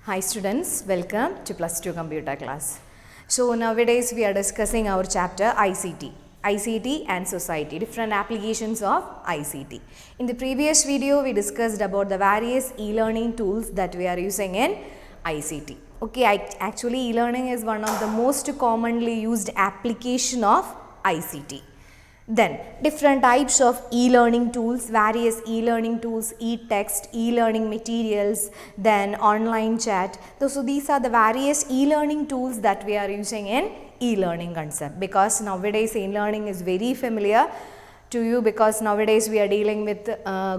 Hi students, welcome to plus 2 computer class. So nowadays we are discussing our chapter ICT and society, different applications of ICT. In the previous video we discussed about the various e-learning tools that we are using in ICT. Okay, actually e-learning is one of the most commonly used application of ICT. Then different types of e-learning tools, various e-learning tools, e-text, e-learning materials, then online chat. So these are the various e-learning tools that we are using in e-learning concept, because nowadays e-learning is very familiar to you, because nowadays we are dealing with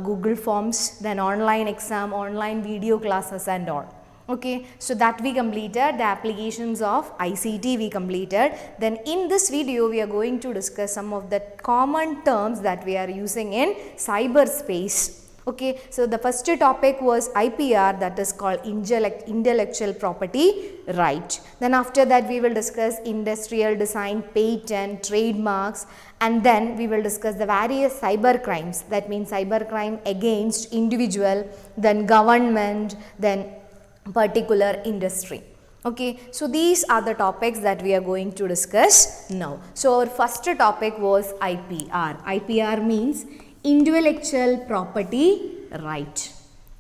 Google Forms, then online exam, online video classes and all. Okay, so that we completed, the applications of ICT we completed. Then in this video we are going to discuss some of the common terms that we are using in cyberspace. Okay, so the first topic was IPR, that is called intellectual property right. Then after that we will discuss industrial design, patent, trademarks, and then we will discuss the various cyber crimes, that means cybercrime against individual, then government, then particular industry. Okay, so these are the topics that we are going to discuss now. So our first topic was IPR. IPR means intellectual property right.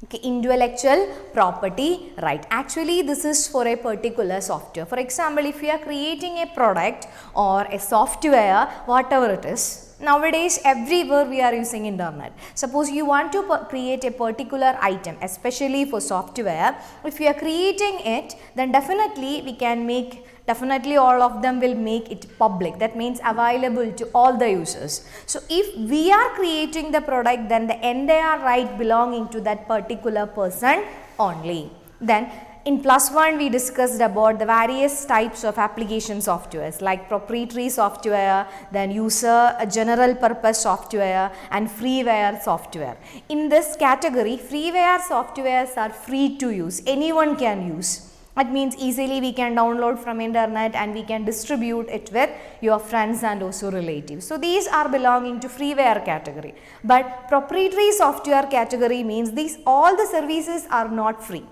Okay, intellectual property right. Actually this is for a particular software. For example, if you are creating a product or a software, whatever it is, nowadays everywhere we are using internet. Suppose you want to create a particular item, especially for software, if you are creating it, then definitely we can make, definitely all of them will make it public, that means available to all the users. So if we are creating the product, then the entire right belonging to that particular person only. Then in plus 1 we discussed about the various types of application softwares like proprietary software, then user general purpose software and freeware software. In this category, freeware softwares are free to use, anyone can use. That means easily we can download from internet and we can distribute it with your friends and also relatives. So these are belonging to freeware category. But proprietary software category means these all the services are not free.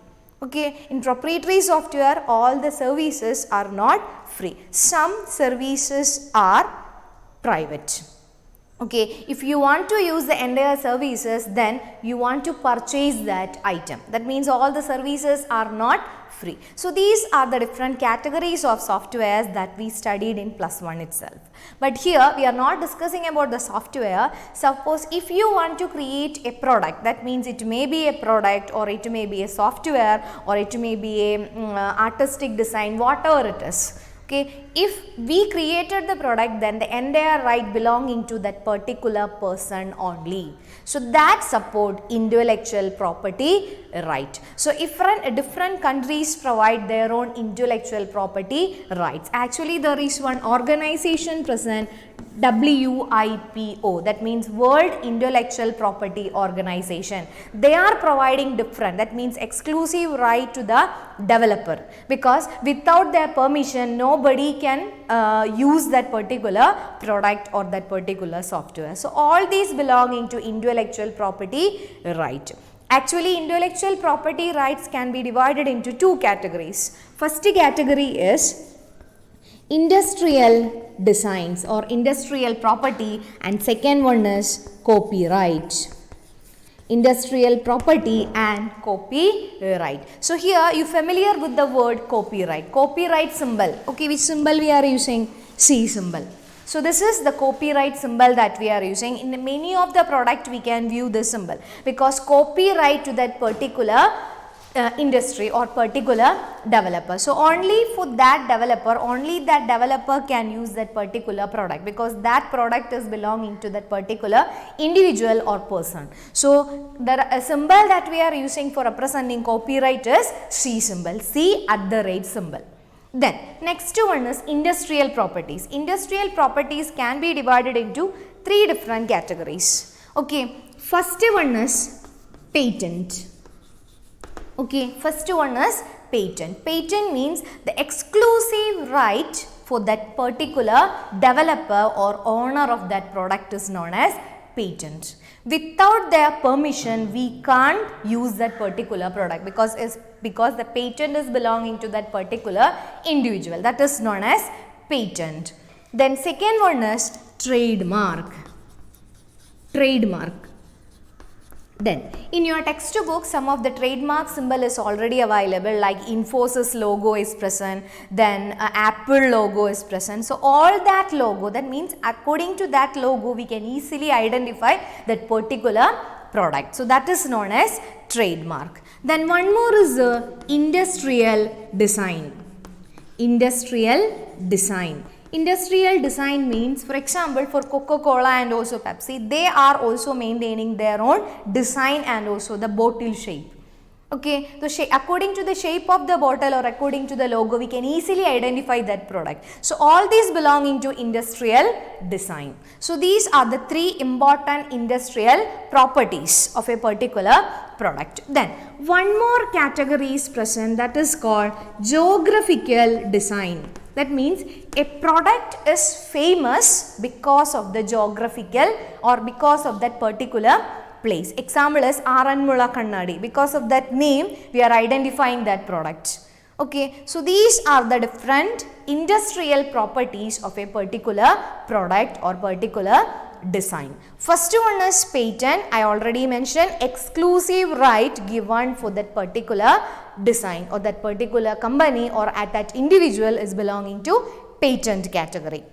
Okay, in proprietary software all the services are not free. Some services are private. Okay, if you want to use the entire services, then you want to purchase that item. That means all the services are not free. So these are the different categories of softwares that we studied in plus 1 itself. But here we are not discussing about the software. Suppose if you want to create a product, that means it may be a product or it may be a software or it may be a artistic design, whatever it is. Okay, if we created the product, then the entire right belonging to that particular person only. So that support intellectual property right. So if different countries provide their own intellectual property rights. Actually there is one organization present, WIPO, that means World Intellectual Property Organization. They are providing different, that means exclusive right to the developer, because without their permission nobody can use that particular product or that particular software. So all these belonging to intellectual property right. Actually intellectual property rights can be divided into two categories. First category is industrial designs or industrial property, and second one is copyright. Industrial property and copyright. So here you familiar with the word copyright. Copyright symbol. Okay, which symbol we are using? C symbol. So this is the copyright symbol that we are using. In many of the product we can view this symbol, because copyright to that particular industry or particular developer. So only for that developer can use that particular product, because that product is belonging to that particular individual or person. So the symbol that we are using for representing copyright is C symbol, C @ symbol. Then next one is industrial properties. Industrial properties can be divided into three different categories. Okay, first one is patent. Okay, first one is patent. Patent means the exclusive right for that particular developer or owner of that product is known as patent. Without their permission, we can't use that particular product, because because the patent is belonging to that particular individual. That is known as patent. Then second one is trademark. Trademark. Then in your textbook, some of the trademark symbol is already available, like Infosys logo is present, then Apple logo is present. So all that logo, that means according to that logo we can easily identify that particular product. So that is known as trademark. Then one more is industrial design. Industrial design. Industrial design means, for example, for Coca-Cola and also Pepsi, they are also maintaining their own design and also the bottle shape. Okay, so according to the shape of the bottle or according to the logo, we can easily identify that product. So all these belonging to industrial design. So these are the three important industrial properties of a particular product. Then one more category is present, that is called geographical design. That means a product is famous because of the geographical or because of that particular place. Example is Aranmula Kannadi. Because of that name, we are identifying that product. Okay, so these are the different industrial properties of a particular product or particular design. First one is patent. I already mentioned, exclusive right given for that particular design or that particular company or at that individual is belonging to patent category.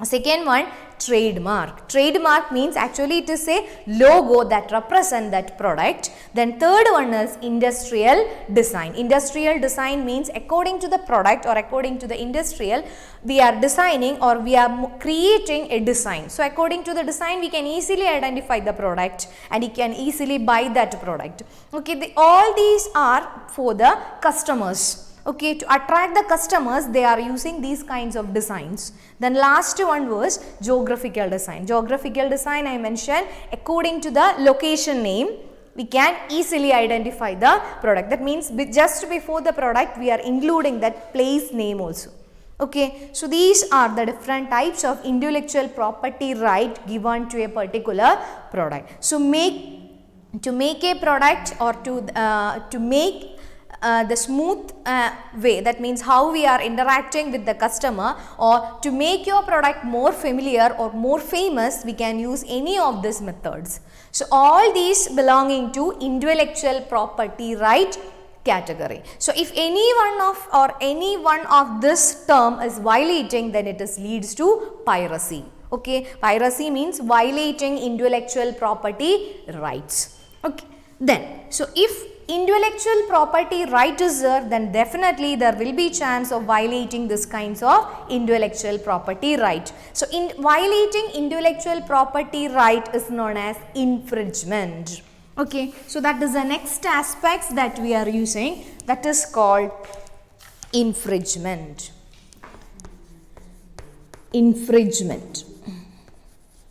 Second one, trademark. Trademark means actually it is a logo that represents that product. Then third one is industrial design. Industrial design means according to the product or according to the industrial, we are designing or we are creating a design. So according to the design, we can easily identify the product and you can easily buy that product. Okay, all these are for the customers. Okay, to attract the customers, they are using these kinds of designs. Then last one was geographical design. Geographical design, I mentioned, according to the location name, we can easily identify the product. That means just before the product, we are including that place name also. Okay, so these are the different types of intellectual property right given to a particular product. So to make a product or to make the smooth way, that means how we are interacting with the customer, or to make your product more familiar or more famous, we can use any of these methods. So all these belonging to intellectual property right category. So if any one of this term is violating, then it leads to piracy. Okay, piracy means violating intellectual property rights. Okay, then so if intellectual property right is there, then definitely there will be chance of violating this kinds of intellectual property right. So in violating intellectual property right is known as infringement. Okay, so that is the next aspects that we are using, that is called infringement. Infringement.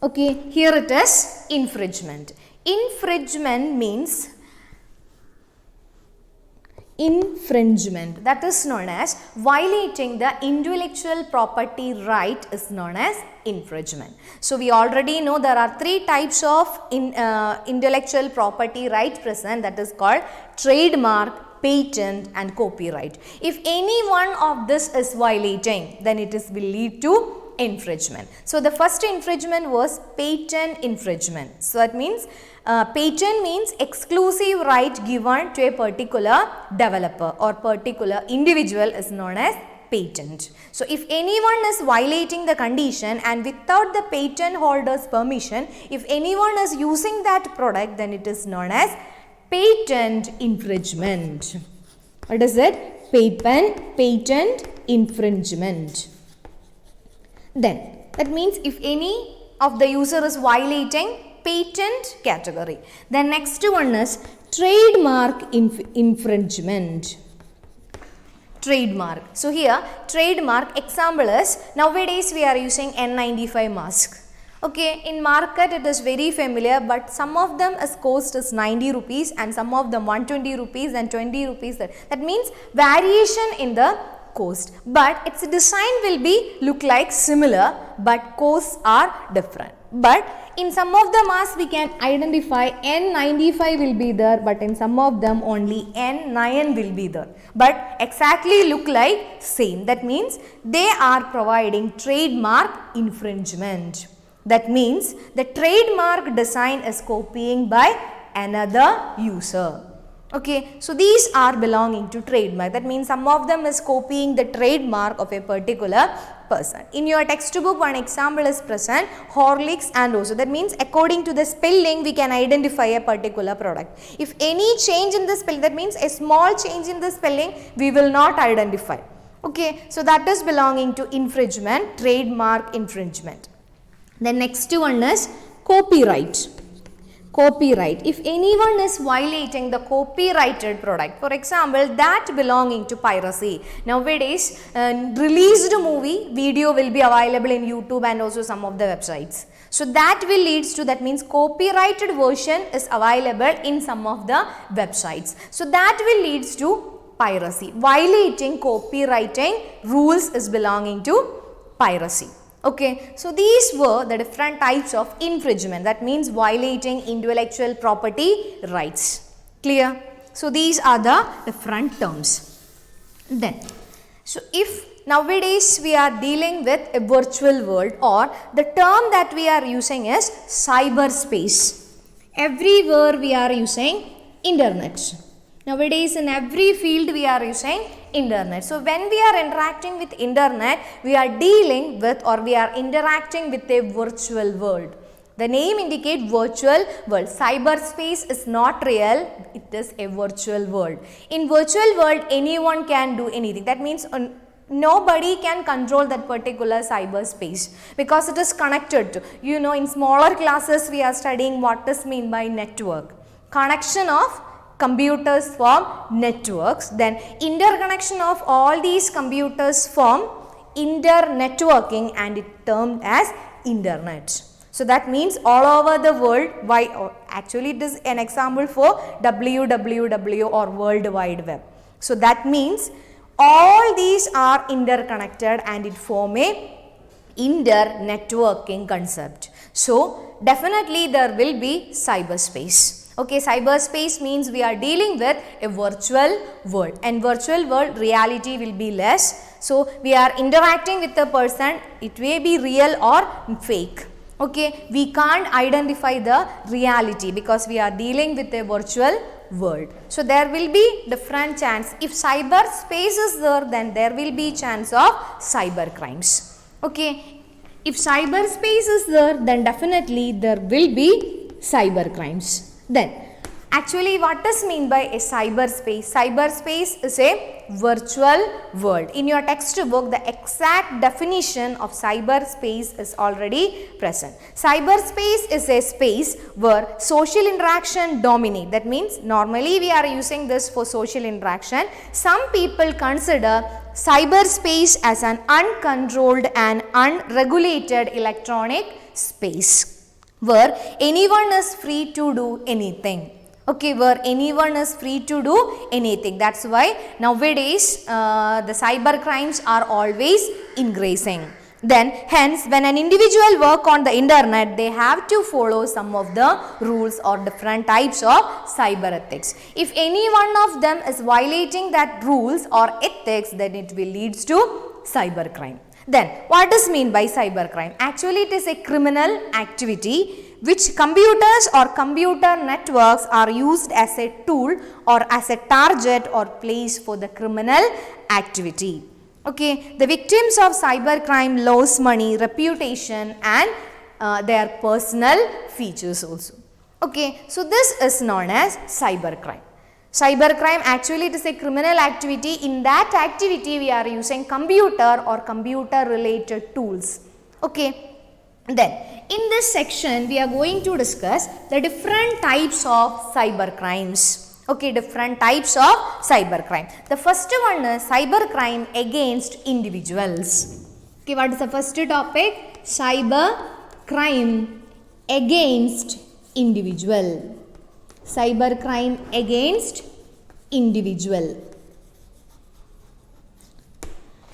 Okay, here it is, infringement. Infringement means infringement, that is known as violating the intellectual property right is known as infringement. So we already know there are three types of intellectual property right present, that is called trademark, patent and copyright. If any one of this is violating, then it will lead to infringement. So the first infringement was patent infringement. So that means patent means exclusive right given to a particular developer or particular individual is known as patent. So if anyone is violating the condition and without the patent holder's permission, if anyone is using that product, then it is known as patent infringement. What is it? Patent infringement. Then that means if any of the user is violating patent category. The next one is trademark infringement. Trademark. So here trademark example is, nowadays we are using N95 mask. Okay, in market it is very familiar, but some of them is cost is 90 rupees and some of them 120 rupees and 20 rupees. That means variation in the cost, but its design will be look like similar, but costs are different. But in some of the masks we can identify N95 will be there, but in some of them only N9 will be there. But exactly look like same. That means they are providing trademark infringement. That means the trademark design is copying by another user. Okay, so these are belonging to trademark. That means some of them is copying the trademark of a particular person. In your textbook, one example is present, Horlicks and Oso. That means according to the spelling, we can identify a particular product. If any change in the spelling, that means a small change in the spelling, we will not identify. Okay, so that is belonging to infringement, trademark infringement. The next one is copyright. Copyright. If anyone is violating the copyrighted product, for example, that belonging to piracy. Nowadays, released movie video will be available in YouTube and also some of the websites. So that will leads to, that means copyrighted version is available in some of the websites. So that will leads to piracy. Violating copywriting rules is belonging to piracy. Okay, so these were the different types of infringement, that means violating intellectual property rights. Clear? So these are the different terms. Then, so if nowadays we are dealing with a virtual world, or the term that we are using is cyberspace. Everywhere we are using internet. Nowadays in every field we are using internet. So when we are interacting with internet, we are dealing with, or we are interacting with a virtual world. The name indicates virtual world. Cyberspace is not real, it is a virtual world. In virtual world, anyone can do anything. That means nobody can control that particular cyberspace because it is connected to, in smaller classes we are studying what is meant by network. Connection of computers form networks, then interconnection of all these computers form internetworking, and it termed as internet. So that means all over the world, actually it is an example for WWW or World Wide Web. So that means all these are interconnected and it form a internetworking concept. So definitely there will be cyberspace. Okay, cyberspace means we are dealing with a virtual world, and virtual world reality will be less. So we are interacting with a person, it may be real or fake. Okay, we can't identify the reality because we are dealing with a virtual world. So there will be different chance. If cyberspace is there, then there will be chance of cyber crimes. Okay, if cyberspace is there, then definitely there will be cyber crimes. Then, actually what is mean by a cyberspace? Cyberspace is a virtual world. In your textbook, the exact definition of cyberspace is already present. Cyberspace is a space where social interaction dominate. That means normally we are using this for social interaction. Some people consider cyberspace as an uncontrolled and unregulated electronic space, where anyone is free to do anything. Okay, where anyone is free to do anything. That's why nowadays the cyber crimes are always increasing. Then hence when an individual work on the internet, they have to follow some of the rules or different types of cyber ethics. If any one of them is violating that rules or ethics, then it will lead to cyber crime. Then what is mean by cyber crime? Actually it is a criminal activity which computers or computer networks are used as a tool or as a target or place for the criminal activity. Okay, the victims of cyber crime lose money, reputation and their personal features also. Okay, so this is known as cyber crime. Cyber crime actually it is a criminal activity. In that activity we are using computer or computer related tools. Okay, then in this section we are going to discuss the different types of cyber crimes. Okay, different types of cyber crime. The first one is cyber crime against individuals. Okay, what is the first topic? Cyber crime against individual. Cyber crime against individual.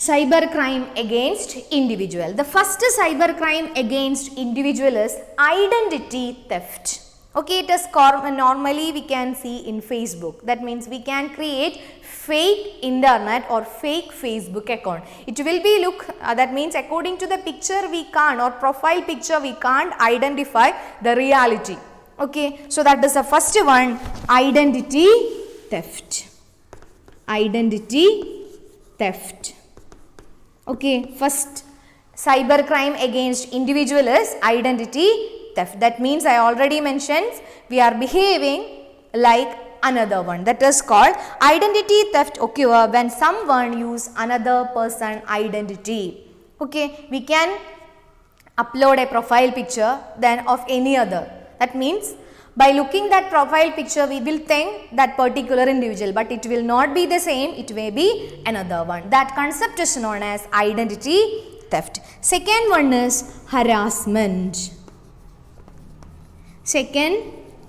cybercrime against individual. The first cybercrime against individual is identity theft. Okay, it is normally we can see in Facebook. That means we can create fake internet or fake Facebook account. It will be that means according to the picture we can't, or profile picture we can't identify the reality. Okay, so that is the first one, identity theft. Identity theft. Okay, first cybercrime against individual is identity theft. That means I already mentioned we are behaving like another one. That is called identity theft occur when someone use another person identity. Okay, we can upload a profile picture then of any other. That means by looking that profile picture we will think that particular individual, but it will not be the same, it may be another one. That concept is known as identity theft. Second one is harassment. Second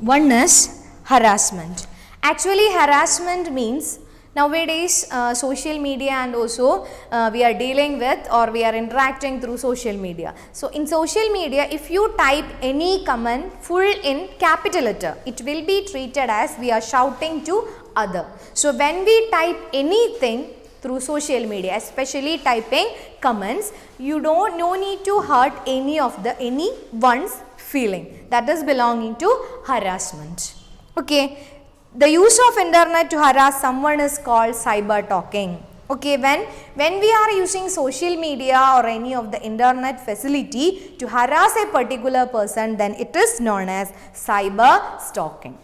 one is harassment. Actually harassment means nowadays social media and also we are dealing with or we are interacting through social media. So in social media if you type any comment full in capital letter, it will be treated as we are shouting to other. So when we type anything through social media, especially typing comments, you no need to hurt anyone's feeling. That is belonging to harassment. Okay, the use of internet to harass someone is called cyber talking. Okay, when we are using social media or any of the internet facility to harass a particular person, then it is known as cyber stalking.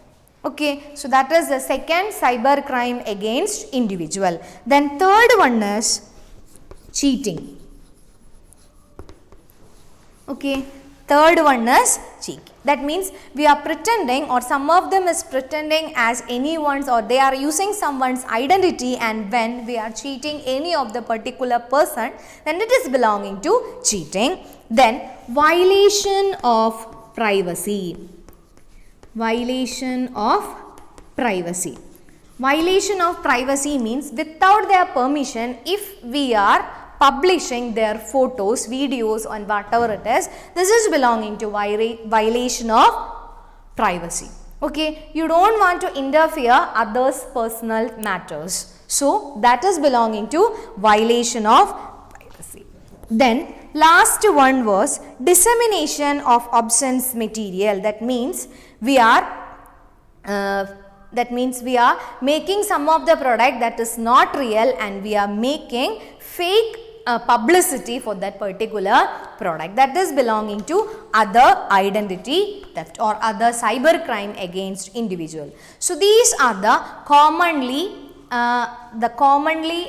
Okay, so that is the second cyber crime against individual. Then third one is cheating. Okay, third one is cheating. That means we are pretending, or some of them is pretending as anyone's, or they are using someone's identity, and when we are cheating any of the particular person, then it is belonging to cheating. Then violation of privacy. Violation of privacy. Violation of privacy means without their permission, if we are publishing their photos, videos and whatever it is, this is belonging to violation of privacy. Okay, you don't want to interfere others' personal matters. So that is belonging to violation of privacy. Then last one was dissemination of obscene material. That means we are making some of the product that is not real, and we are making fake publicity for that particular product. That is belonging to other identity theft or other cyber crime against individual. So these are the commonly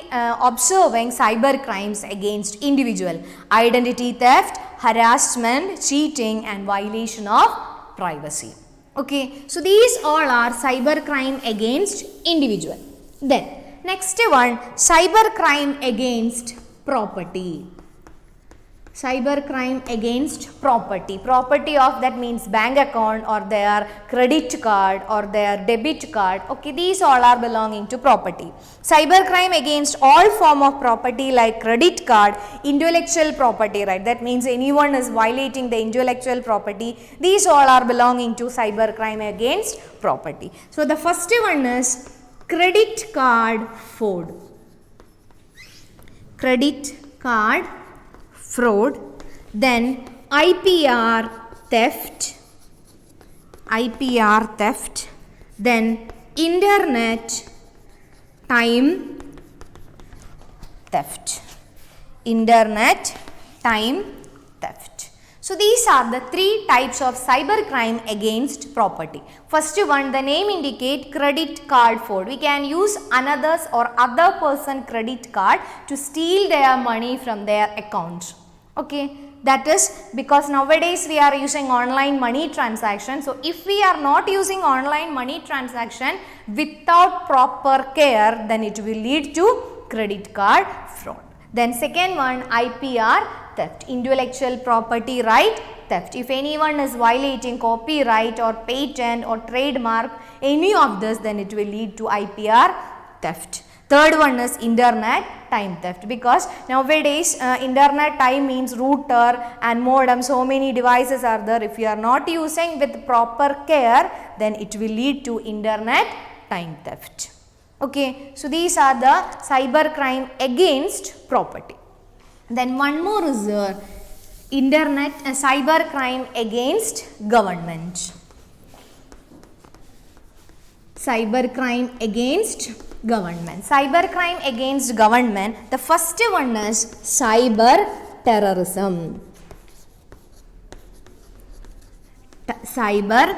observing cyber crimes against individual: identity theft, harassment, cheating and violation of privacy. Okay, so these all are cyber crime against individual. Then next one, cyber crime against property. Cyber crime against property. Property of, that means bank account or their credit card or their debit card. Okay, these all are belonging to property. Cyber crime against all form of property like credit card, intellectual property, right? That means anyone is violating the intellectual property. These all are belonging to cyber crime against property. So the first one is credit card fraud. Credit card fraud. Then IPR theft. IPR theft. Then internet time theft. Internet time theft. So these are the three types of cyber crime against property. First one, the name indicate credit card fraud. We can use another's or other person credit card to steal their money from their account. Okay, that is because nowadays we are using online money transaction. So if we are not using online money transaction without proper care, then it will lead to credit card fraud. Then second one, IPR theft, intellectual property right theft. If anyone is violating copyright or patent or trademark, any of this, then it will lead to IPR theft. Third one is internet time theft, because nowadays internet time means router and modem, so many devices are there. If you are not using with proper care, then it will lead to internet time theft. Okay, so these are the cyber crime against property. Then one more is cyber crime against government. Cyber crime against government. Cyber crime against government. The first one is cyber terrorism. Cyber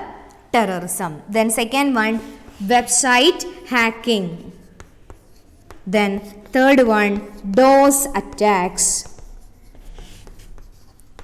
terrorism. Then second one, website hacking. Then third one, DOS attacks.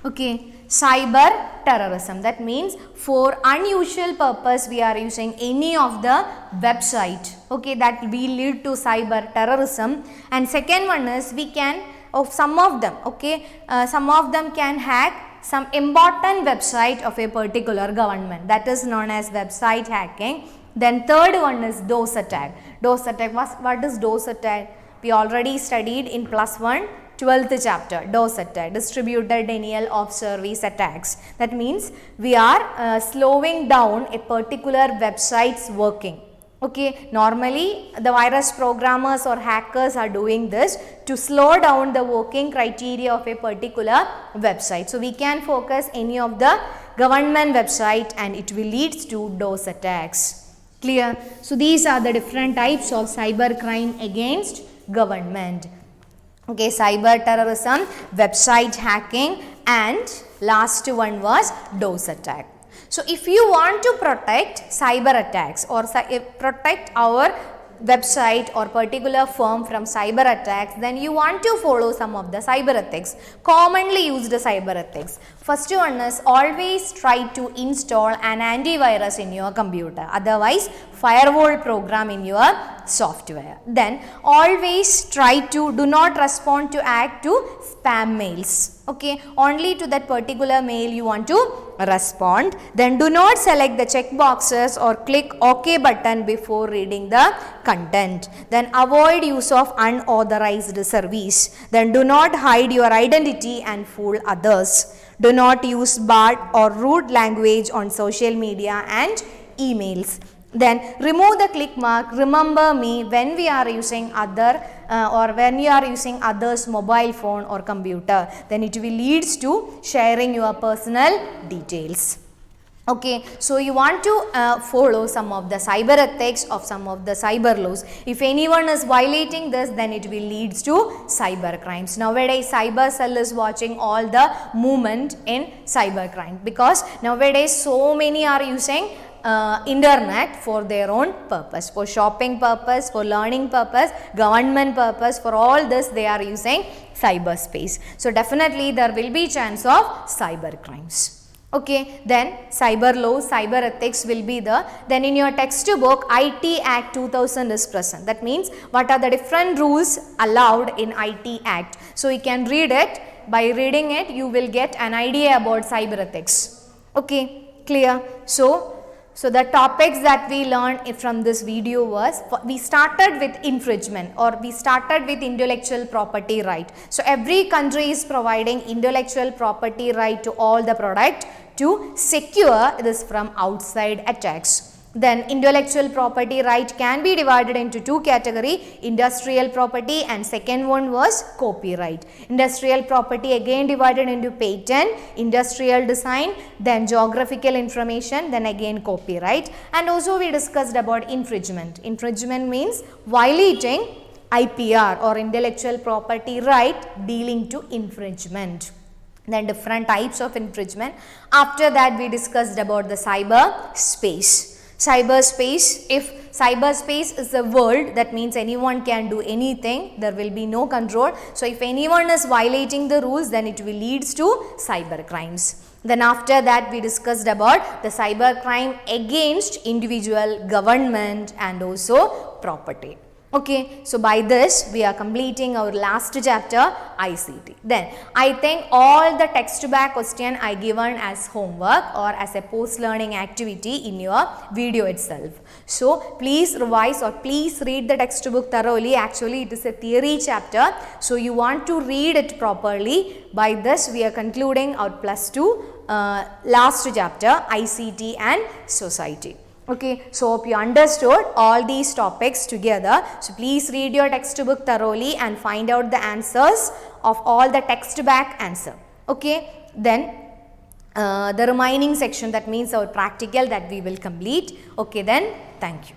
Okay, cyber terrorism, that means for unusual purpose we are using any of the website, okay, that will lead to cyber terrorism. And second one is we can, some of them, okay, some of them can hack some important website of a particular government, that is known as website hacking. Then third one is DOS attack. DOS attack, what is DOS attack? We already studied in +1 12th chapter, DOS attack, distributed denial of service attacks. That means we are slowing down a particular website's working. Okay, normally the virus programmers or hackers are doing this to slow down the working criteria of a particular website. So we can focus any of the government website and it will lead to DOS attacks. Clear? So these are the different types of cyber crime against government. Okay, cyber terrorism, website hacking, and last one was DOS attack. So if you want to protect cyber attacks or protect our website or particular firm from cyber attacks, then you want to follow some of the cyber ethics, commonly used cyber ethics. First one is always try to install an antivirus in your computer, otherwise firewall program in your software. Then always try to do not respond to spam mails, okay, only to that particular mail you want to respond. Then do not select the check boxes or click OK button before reading the content. Then avoid use of unauthorized service. Then do not hide your identity and fool others. Do not use bad or rude language on social media and emails. Then remove the click mark, remember me, when we are using when you are using others' mobile phone or computer, then it will lead to sharing your personal details. Okay, so you want to follow some of the cyber ethics of some of the cyber laws. If anyone is violating this, then it will lead to cyber crimes. Nowadays, cyber cell is watching all the movement in cyber crime, because nowadays so many are using internet for their own purpose, for shopping purpose, for learning purpose, government purpose, for all this they are using cyberspace. So definitely there will be chance of cyber crimes. Okay, then cyber laws, cyber ethics will be there. Then in your textbook, IT Act 2000 is present. That means what are the different rules allowed in IT Act. So you can read it. By reading it, you will get an idea about cyber ethics. Okay, clear? So the topics that we learned from this video was, we started with infringement, or we started with intellectual property right. So every country is providing intellectual property right to all the product to secure this from outside attacks. Then intellectual property right can be divided into two categories, industrial property and second one was copyright. Industrial property again divided into patent, industrial design, then geographical information, then again copyright. And also we discussed about infringement. Infringement means violating IPR or intellectual property right dealing to infringement. Then different types of infringement. After that we discussed about the cyberspace. Cyberspace, if cyberspace is a world, that means anyone can do anything, there will be no control. So if anyone is violating the rules, then it will lead to cyber crimes. Then after that we discussed about the cyber crime against individual, government and also property. Okay, so by this we are completing our last chapter, ICT. Then I think all the text to back question I given as homework or as a post learning activity in your video itself. So please revise or please read the textbook thoroughly. Actually it is a theory chapter, so you want to read it properly. By this we are concluding our plus 2 last chapter, ICT and society. Okay, so hope you understood all these topics together. So please read your textbook thoroughly and find out the answers of all the text back answer. Okay, then the remaining section, that means our practical, that we will complete. Okay, then thank you.